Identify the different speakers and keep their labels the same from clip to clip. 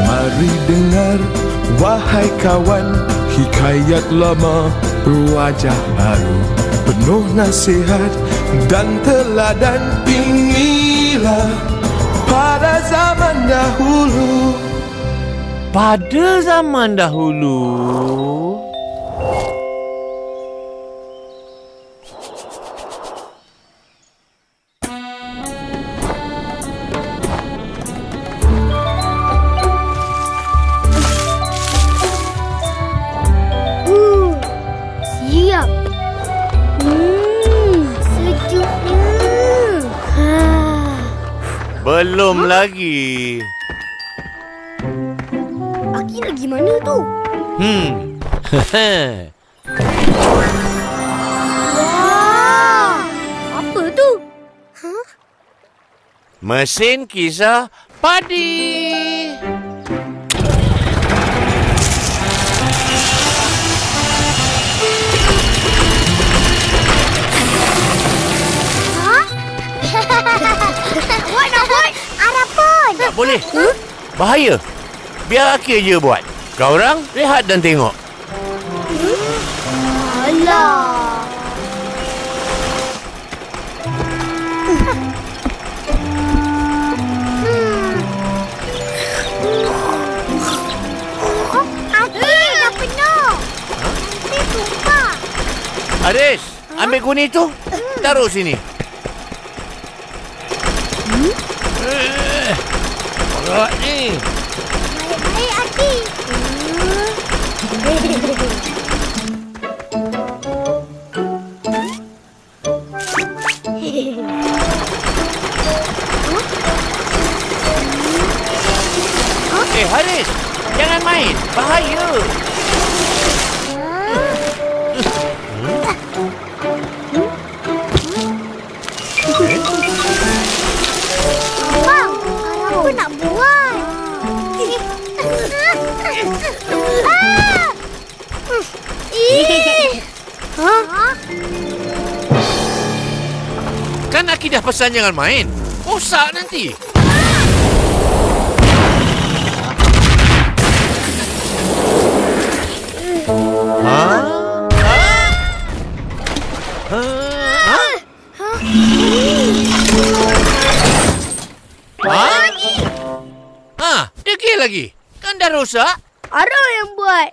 Speaker 1: Mari dengar, wahai kawan, hikayat lama berwajah baru, penuh nasihat dan teladan. Inilah pada zaman dahulu.
Speaker 2: Pada zaman dahulu.
Speaker 3: Siap. Sejuknya.
Speaker 2: Belum lagi.
Speaker 3: Aki lagi mana tu? Wah, apa tu?
Speaker 2: Mesin kisar padi.
Speaker 3: Buat nak buat. Harapan.
Speaker 2: Tak boleh. Bahaya. Biar Aki je buat. Kau orang rehat dan tengok.
Speaker 3: Alah. Aki dah penuh. Nanti tumpah.
Speaker 2: Aris, ambil kuning tu. Taruh sini. Berat ni.
Speaker 3: Baik-baik, Aki.
Speaker 2: Haris, jangan main. Bahaya.
Speaker 3: Abang, apa nak buat?
Speaker 2: Kan Aki dah pesan jangan main. Rosak nanti. Degil lagi. Kan dah rosak.
Speaker 3: Ara yang buat.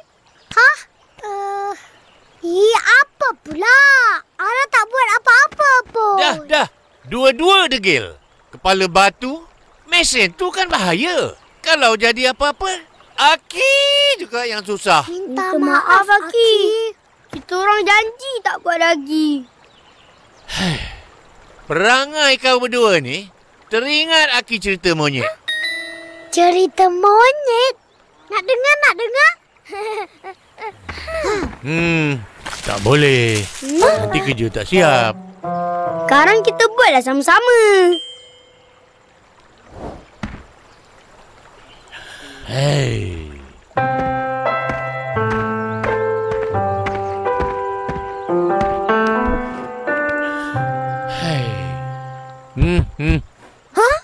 Speaker 3: Hah? Apa pula? Ara tak buat apa-apa pun.
Speaker 2: Dah. Dua-dua degil. Kepala batu. Mesin tu kan bahaya. Kalau jadi apa-apa, Aki juga yang susah.
Speaker 3: Minta maaf, Aki. Kita orang janji tak buat lagi.
Speaker 2: Perangai kau berdua ni, teringat Aki cerita monyet.
Speaker 3: Cerita monyet? Nak dengar?
Speaker 2: Tak boleh. Nanti kerja tak siap.
Speaker 3: Sekarang kita buatlah sama-sama.
Speaker 2: Hei.
Speaker 3: Hah?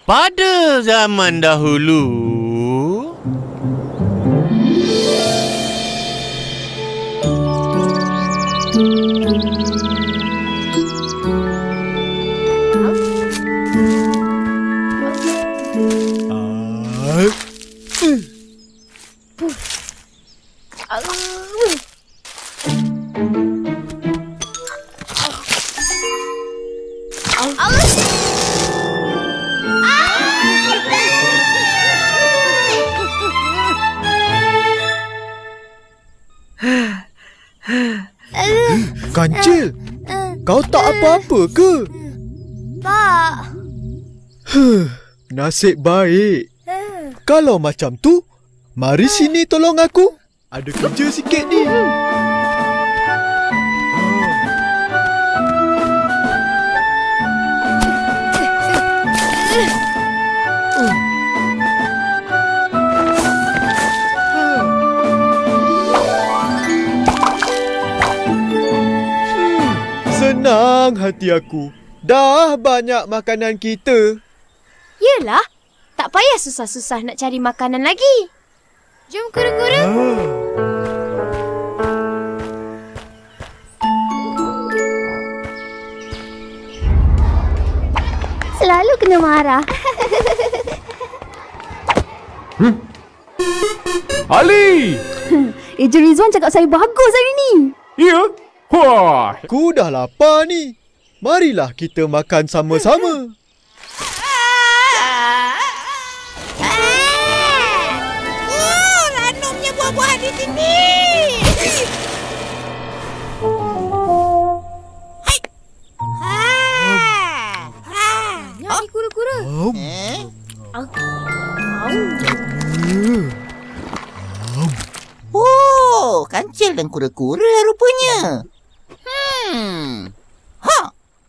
Speaker 2: Pada zaman dahulu,
Speaker 4: Kancil, kau tak apa-apa ke?
Speaker 3: Pak.
Speaker 4: Nasib baik. Kalau macam tu, mari sini tolong aku. Ada kerja sikit ni. Senang hati aku. Dah banyak makanan kita.
Speaker 3: Yelah, tak payah susah-susah nak cari makanan lagi. Jom kura-kura. Selalu kena marah.
Speaker 5: Ali!
Speaker 6: Ejen Rizwan cakap saya bagus hari ni.
Speaker 5: Ya? Wah!
Speaker 4: Aku dah lapar ni. Marilah kita makan sama-sama.
Speaker 7: Ranumnya buah-buahan di sini.
Speaker 3: Ni kura-kura.
Speaker 7: Oh, kancil dan kura-kura rupanya.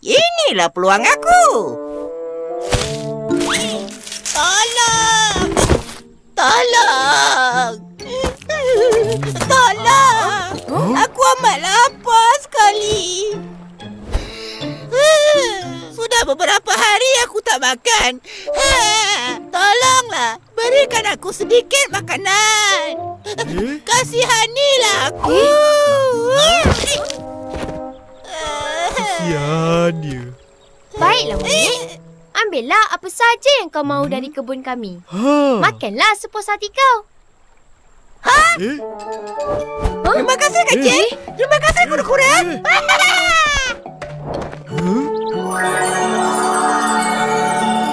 Speaker 7: Inilah peluang aku. Tolong! Tolong! Tolong! Aku amat lapar sekali. Sudah beberapa hari aku tak makan. Tolonglah, berikan aku sedikit makanan. Kasihanilah aku.
Speaker 4: Kesian dia.
Speaker 3: Baiklah, Monyet. Ambillah apa saja yang kau mahu dari kebun kami. Makanlah sepuas hati kau.
Speaker 7: Terima kasih, kecil. Terima kasih, kura-kura.